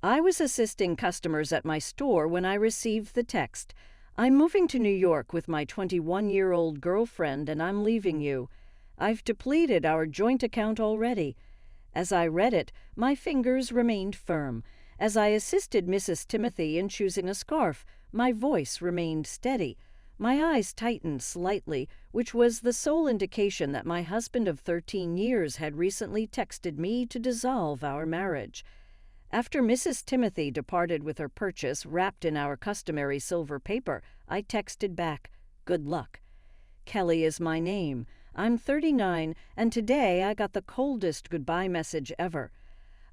I was assisting customers at my store when I received the text. I'm moving to New York with my 21-year-old girlfriend and I'm leaving you. I've depleted our joint account already. As I read it, my fingers remained firm. As I assisted Mrs. Timothy in choosing a scarf, my voice remained steady. My eyes tightened slightly, which was the sole indication that my husband of 13 years had recently texted me to dissolve our marriage. After Mrs. Timothy departed with her purchase wrapped in our customary silver paper, I texted back, "Good luck." Kelly is my name. I'm 39, and today I got the coldest goodbye message ever.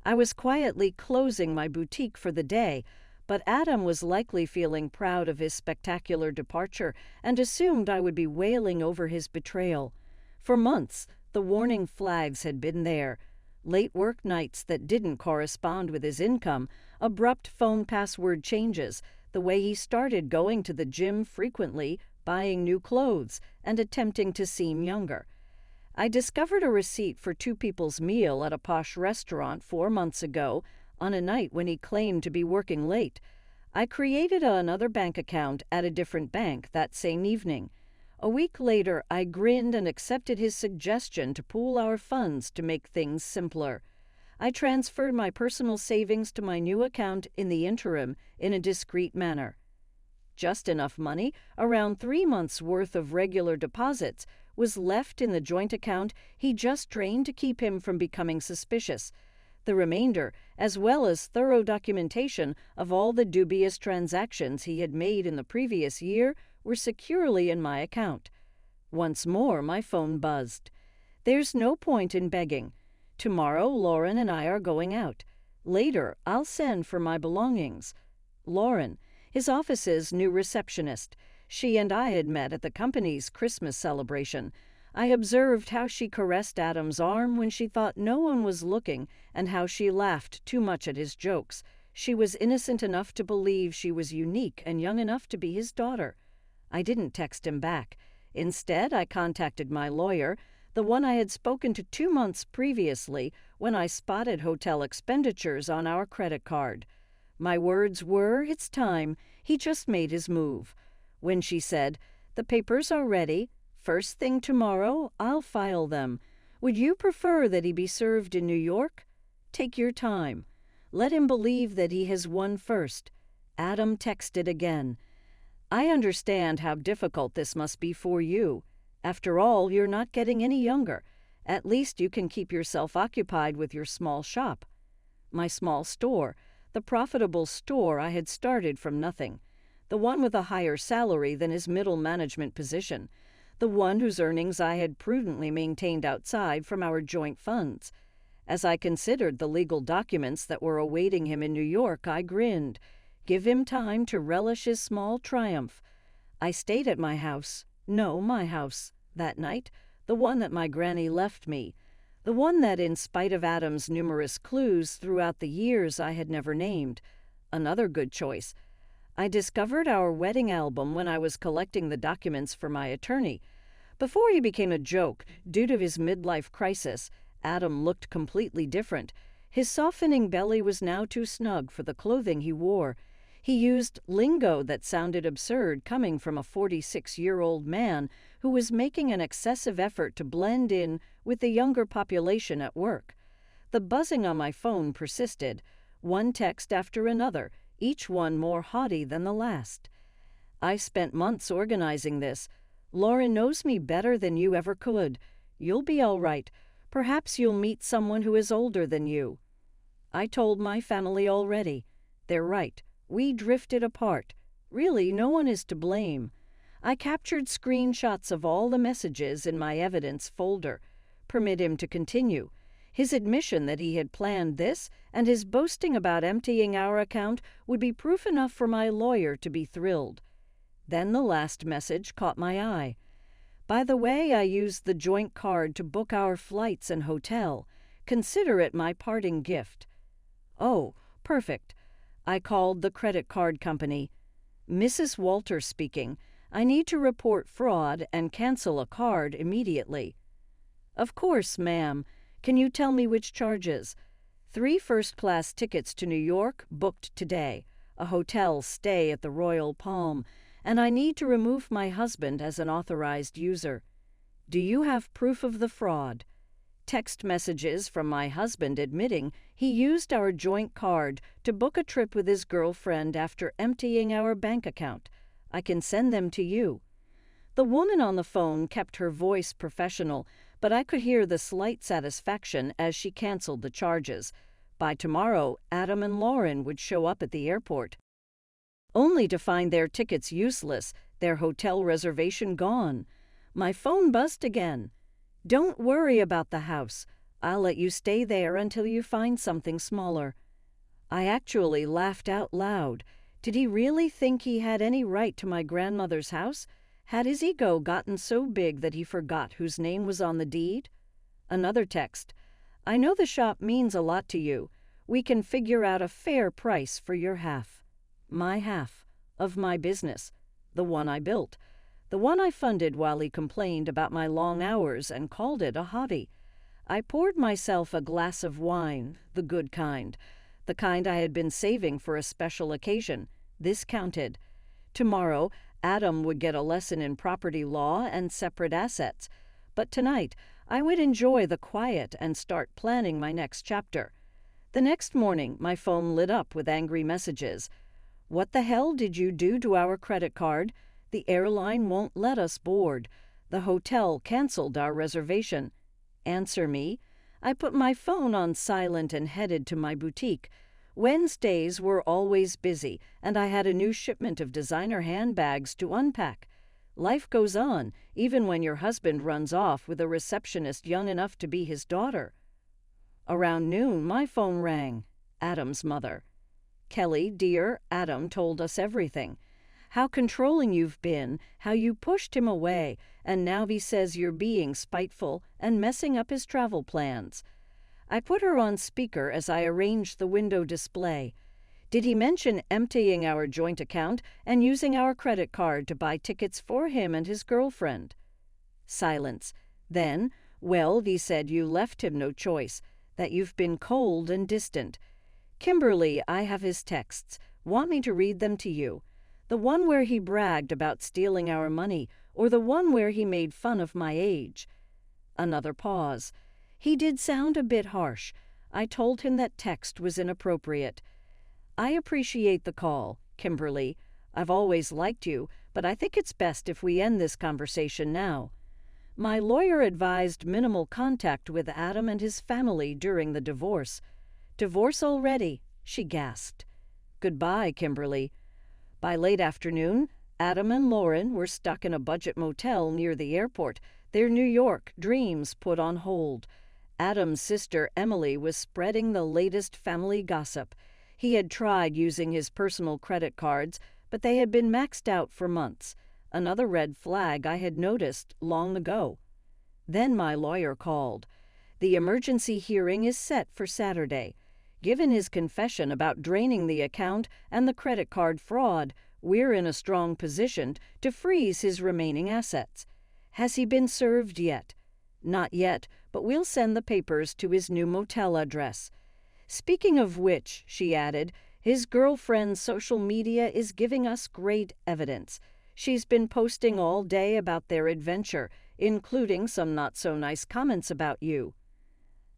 I was quietly closing my boutique for the day, but Adam was likely feeling proud of his spectacular departure and assumed I would be wailing over his betrayal. For months, the warning flags had been there. Late work nights that didn't correspond with his income, abrupt phone password changes, the way he started going to the gym frequently, buying new clothes, and attempting to seem younger. I discovered a receipt for 2 people's meal at a posh restaurant 4 months ago, on a night when he claimed to be working late. I created another bank account at a different bank that same evening. A week later, I grinned and accepted his suggestion to pool our funds to make things simpler. I transferred my personal savings to my new account in the interim in a discreet manner. Just enough money, around 3 months' worth of regular deposits, was left in the joint account he just drained to keep him from becoming suspicious. The remainder, as well as thorough documentation of all the dubious transactions he had made in the previous year, were securely in my account. Once more my phone buzzed. There's no point in begging. Tomorrow Lauren and I are going out. Later I'll send for my belongings. Lauren, his office's new receptionist. She and I had met at the company's Christmas celebration. I observed how she caressed Adam's arm when she thought no one was looking and how she laughed too much at his jokes. She was innocent enough to believe she was unique and young enough to be his daughter. I didn't text him back. Instead, I contacted my lawyer, the one I had spoken to 2 months previously when I spotted hotel expenditures on our credit card. My words were, "It's time. He just made his move." When she said, "The papers are ready. First thing tomorrow, I'll file them. Would you prefer that he be served in New York? Take your time. Let him believe that he has won first." Adam texted again. "I understand how difficult this must be for you. After all, you're not getting any younger. At least you can keep yourself occupied with your small shop." My small store, the profitable store I had started from nothing, the one with a higher salary than his middle management position, the one whose earnings I had prudently maintained outside from our joint funds. As I considered the legal documents that were awaiting him in New York, I grinned. Give him time to relish his small triumph. I stayed at my house, that night, the one that my granny left me, the one that, in spite of Adam's numerous clues throughout the years, I had never named. Another good choice. I discovered our wedding album when I was collecting the documents for my attorney. Before he became a joke, due to his midlife crisis, Adam looked completely different. His softening belly was now too snug for the clothing he wore. He used lingo that sounded absurd coming from a 46-year-old man who was making an excessive effort to blend in with the younger population at work. The buzzing on my phone persisted, one text after another, each one more haughty than the last. I spent months organizing this. "Lauren knows me better than you ever could. You'll be all right. Perhaps you'll meet someone who is older than you." I told my family already. They're right. We drifted apart. Really, no one is to blame. I captured screenshots of all the messages in my evidence folder. Permit him to continue. His admission that he had planned this and his boasting about emptying our account would be proof enough for my lawyer to be thrilled. Then the last message caught my eye. "By the way, I used the joint card to book our flights and hotel. Consider it my parting gift." Oh, perfect. I called the credit card company. "Mrs. Walter speaking. I need to report fraud and cancel a card immediately." "Of course, ma'am. Can you tell me which charges?" 3 first-class tickets to New York booked today, a hotel stay at the Royal Palm, and I need to remove my husband as an authorized user. Do you have proof of the fraud? Text messages from my husband admitting he used our joint card to book a trip with his girlfriend after emptying our bank account. I can send them to you. The woman on the phone kept her voice professional, but I could hear the slight satisfaction as she canceled the charges. By tomorrow, Adam and Lauren would show up at the airport, only to find their tickets useless, their hotel reservation gone. My phone buzzed again. Don't worry about the house. I'll let you stay there until you find something smaller. I actually laughed out loud. Did he really think he had any right to my grandmother's house? Had his ego gotten so big that he forgot whose name was on the deed? Another text. I know the shop means a lot to you. We can figure out a fair price for your half. My half of my business. The one I built. The one I funded while he complained about my long hours and called it a hobby. I poured myself a glass of wine, the good kind, the kind I had been saving for a special occasion. This counted. Tomorrow, Adam would get a lesson in property law and separate assets. But tonight, I would enjoy the quiet and start planning my next chapter. The next morning, my phone lit up with angry messages. What the hell did you do to our credit card? The airline won't let us board. The hotel canceled our reservation. Answer me. I put my phone on silent and headed to my boutique. Wednesdays were always busy, and I had a new shipment of designer handbags to unpack. Life goes on, even when your husband runs off with a receptionist young enough to be his daughter. Around noon, my phone rang. Adam's mother. Kelly, dear, Adam told us everything. How controlling you've been, how you pushed him away, and now he says you're being spiteful and messing up his travel plans. I put her on speaker as I arranged the window display. Did he mention emptying our joint account and using our credit card to buy tickets for him and his girlfriend? Silence. Then, well, he said you left him no choice, that you've been cold and distant. Kimberly, I have his texts. Want me to read them to you? The one where he bragged about stealing our money, or the one where he made fun of my age? Another pause. He did sound a bit harsh. I told him that text was inappropriate. I appreciate the call, Kimberly. I've always liked you, but I think it's best if we end this conversation now. My lawyer advised minimal contact with Adam and his family during the divorce. Divorce already, she gasped. Goodbye, Kimberly. By late afternoon, Adam and Lauren were stuck in a budget motel near the airport, their New York dreams put on hold. Adam's sister Emily was spreading the latest family gossip. He had tried using his personal credit cards, but they had been maxed out for months. Another red flag I had noticed long ago. Then my lawyer called. The emergency hearing is set for Saturday. Given his confession about draining the account and the credit card fraud, we're in a strong position to freeze his remaining assets. Has he been served yet? Not yet, but we'll send the papers to his new motel address. Speaking of which, she added, his girlfriend's social media is giving us great evidence. She's been posting all day about their adventure, including some not-so-nice comments about you.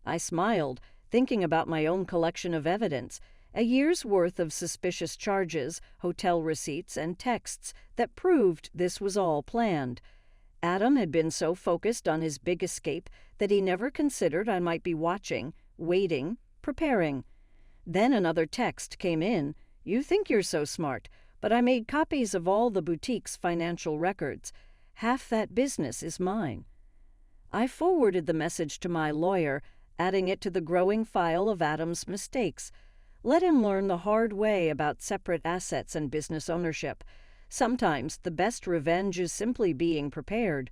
I smiled, thinking about my own collection of evidence, a year's worth of suspicious charges, hotel receipts, and texts that proved this was all planned. Adam had been so focused on his big escape that he never considered I might be watching, waiting, preparing. Then another text came in. You think you're so smart, but I made copies of all the boutique's financial records. Half that business is mine. I forwarded the message to my lawyer, adding it to the growing file of Adam's mistakes. Let him learn the hard way about separate assets and business ownership. Sometimes the best revenge is simply being prepared.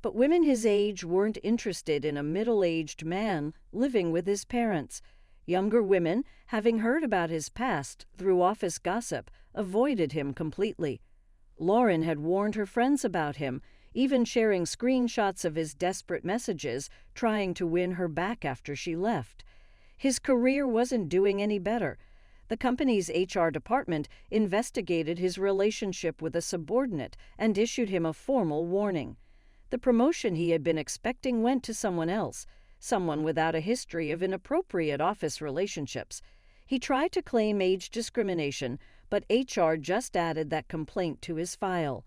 but women his age weren't interested in a middle-aged man living with his parents. Younger women, having heard about his past through office gossip, avoided him completely. Lauren had warned her friends about him, even sharing screenshots of his desperate messages, trying to win her back after she left. His career wasn't doing any better. The company's HR department investigated his relationship with a subordinate and issued him a formal warning. The promotion he had been expecting went to someone else, someone without a history of inappropriate office relationships. He tried to claim age discrimination, but HR just added that complaint to his file.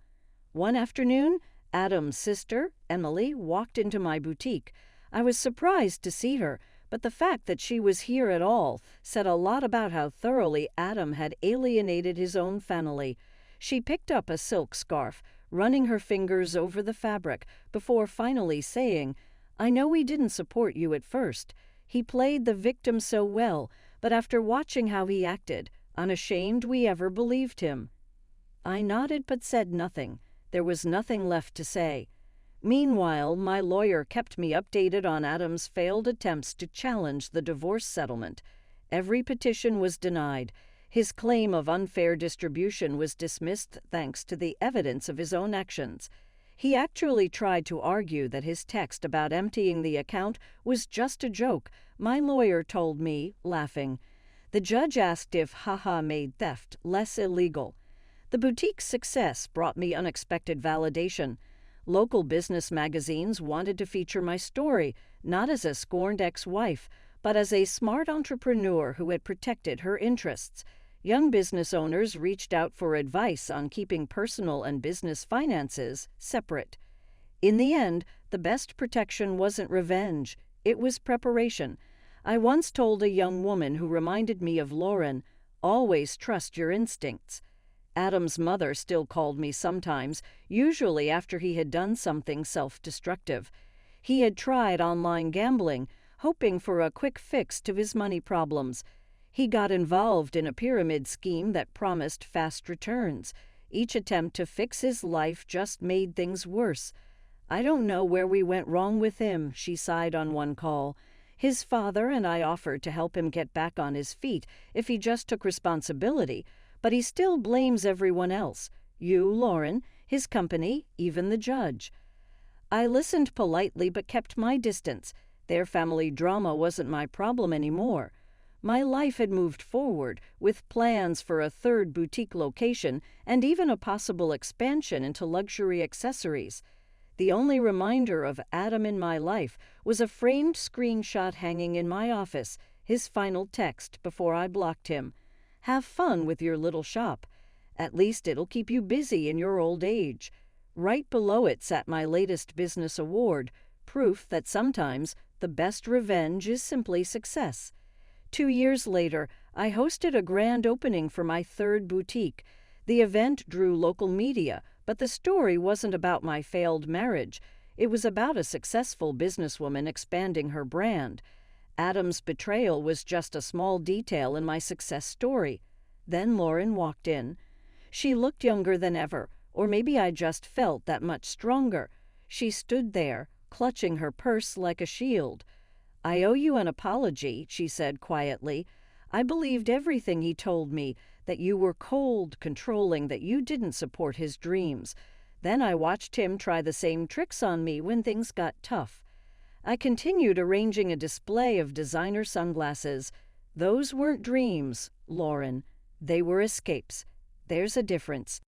One afternoon, Adam's sister, Emily, walked into my boutique. I was surprised to see her, but the fact that she was here at all said a lot about how thoroughly Adam had alienated his own family. She picked up a silk scarf, running her fingers over the fabric, before finally saying, "I know we didn't support you at first. He played the victim so well, but after watching how he acted, unashamed we ever believed him." I nodded but said nothing. There was nothing left to say. Meanwhile, my lawyer kept me updated on Adam's failed attempts to challenge the divorce settlement. Every petition was denied. His claim of unfair distribution was dismissed thanks to the evidence of his own actions. He actually tried to argue that his text about emptying the account was just a joke, my lawyer told me, laughing. The judge asked if haha made theft less illegal. The boutique's success brought me unexpected validation. Local business magazines wanted to feature my story, not as a scorned ex-wife, but as a smart entrepreneur who had protected her interests. Young business owners reached out for advice on keeping personal and business finances separate. In the end, the best protection wasn't revenge, it was preparation. I once told a young woman who reminded me of Lauren, "Always trust your instincts." Adam's mother still called me sometimes, usually after he had done something self-destructive. He had tried online gambling, hoping for a quick fix to his money problems. He got involved in a pyramid scheme that promised fast returns. Each attempt to fix his life just made things worse. "I don't know where we went wrong with him," she sighed on one call. "His father and I offered to help him get back on his feet if he just took responsibility, but he still blames everyone else. You, Lauren, his company, even the judge." I listened politely but kept my distance. Their family drama wasn't my problem anymore. My life had moved forward, with plans for a third boutique location and even a possible expansion into luxury accessories. The only reminder of Adam in my life was a framed screenshot hanging in my office, his final text before I blocked him. "Have fun with your little shop. At least it'll keep you busy in your old age." Right below it sat my latest business award, proof that sometimes the best revenge is simply success. 2 years later, I hosted a grand opening for my third boutique. The event drew local media, but the story wasn't about my failed marriage. It was about a successful businesswoman expanding her brand. Adam's betrayal was just a small detail in my success story. Then Lauren walked in. She looked younger than ever, or maybe I just felt that much stronger. She stood there, clutching her purse like a shield. "I owe you an apology," she said quietly. "I believed everything he told me, that you were cold, controlling, that you didn't support his dreams. Then I watched him try the same tricks on me when things got tough." I continued arranging a display of designer sunglasses. "Those weren't dreams, Lauren. They were escapes. There's a difference."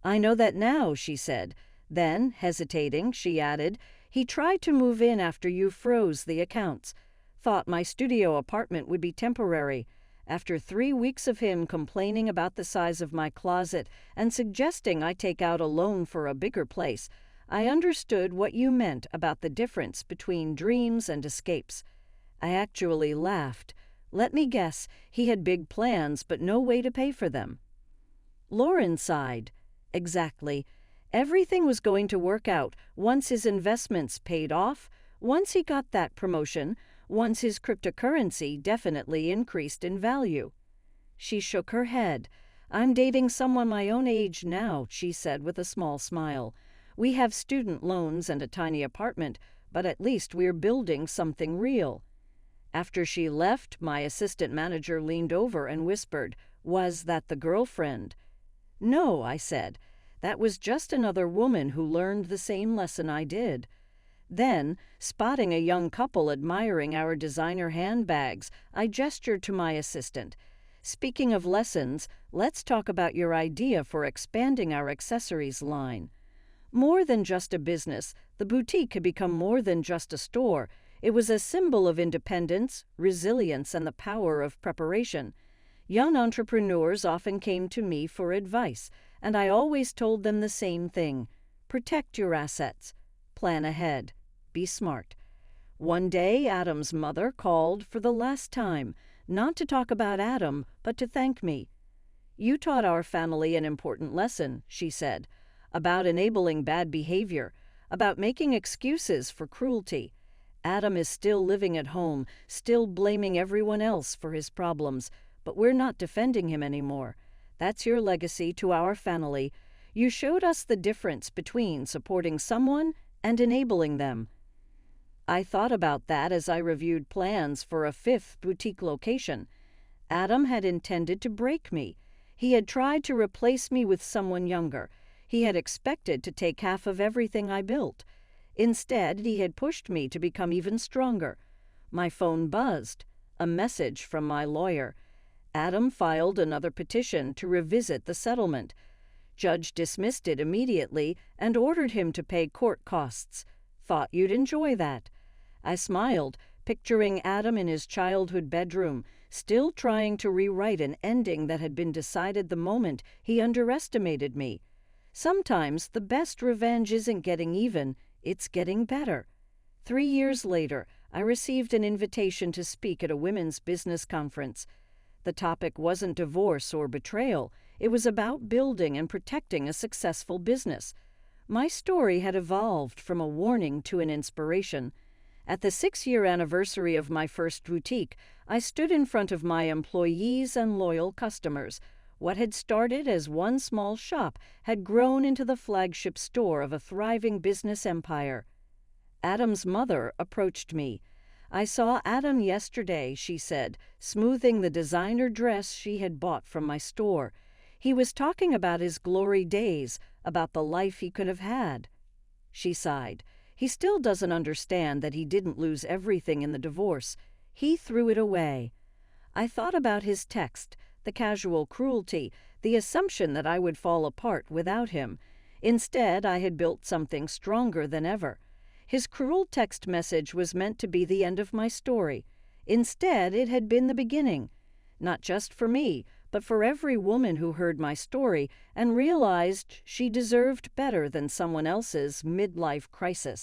"I know that now," she said. Then, hesitating, she added, "He tried to move in after you froze the accounts. Thought my studio apartment would be temporary. After 3 weeks of him complaining about the size of my closet and suggesting I take out a loan for a bigger place, I understood what you meant about the difference between dreams and escapes." I actually laughed. Let me guess, he had big plans but no way to pay for them. Lauren sighed. Exactly. Everything was going to work out once his investments paid off, once he got that promotion, once his cryptocurrency definitely increased in value. She shook her head. "I'm dating someone my own age now," she said with a small smile. We have student loans and a tiny apartment, but at least we're building something real." After she left, my assistant manager leaned over and whispered, "Was that the girlfriend?" "No," I said. "That was just another woman who learned the same lesson I did." Then, spotting a young couple admiring our designer handbags, I gestured to my assistant. "Speaking of lessons, let's talk about your idea for expanding our accessories line." More than just a business, the boutique had become more than just a store. It was a symbol of independence, resilience, and the power of preparation. Young entrepreneurs often came to me for advice, and I always told them the same thing: protect your assets, plan ahead, be smart. One day, Adam's mother called for the last time, not to talk about Adam, but to thank me. "You taught our family an important lesson," she said, "about enabling bad behavior, about making excuses for cruelty. Adam is still living at home, still blaming everyone else for his problems, but we're not defending him anymore. That's your legacy to our family. You showed us the difference between supporting someone and enabling them." I thought about that as I reviewed plans for a 5th boutique location. Adam had intended to break me. He had tried to replace me with someone younger. He had expected to take half of everything I built. Instead, he had pushed me to become even stronger. My phone buzzed. A message from my lawyer. Adam filed another petition to revisit the settlement. Judge dismissed it immediately and ordered him to pay court costs. "Thought you'd enjoy that." I smiled, picturing Adam in his childhood bedroom, still trying to rewrite an ending that had been decided the moment he underestimated me. Sometimes the best revenge isn't getting even, it's getting better. 3 years later, I received an invitation to speak at a women's business conference. The topic wasn't divorce or betrayal. It was about building and protecting a successful business. My story had evolved from a warning to an inspiration. At the 6-year anniversary of my first boutique, I stood in front of my employees and loyal customers. What had started as one small shop had grown into the flagship store of a thriving business empire. Adam's mother approached me. "I saw Adam yesterday," she said, smoothing the designer dress she had bought from my store. "He was talking about his glory days, about the life he could have had." She sighed. "He still doesn't understand that he didn't lose everything in the divorce. He threw it away." I thought about his text, the casual cruelty, the assumption that I would fall apart without him. Instead, I had built something stronger than ever. His cruel text message was meant to be the end of my story. Instead, it had been the beginning. Not just for me, but for every woman who heard my story and realized she deserved better than someone else's midlife crisis.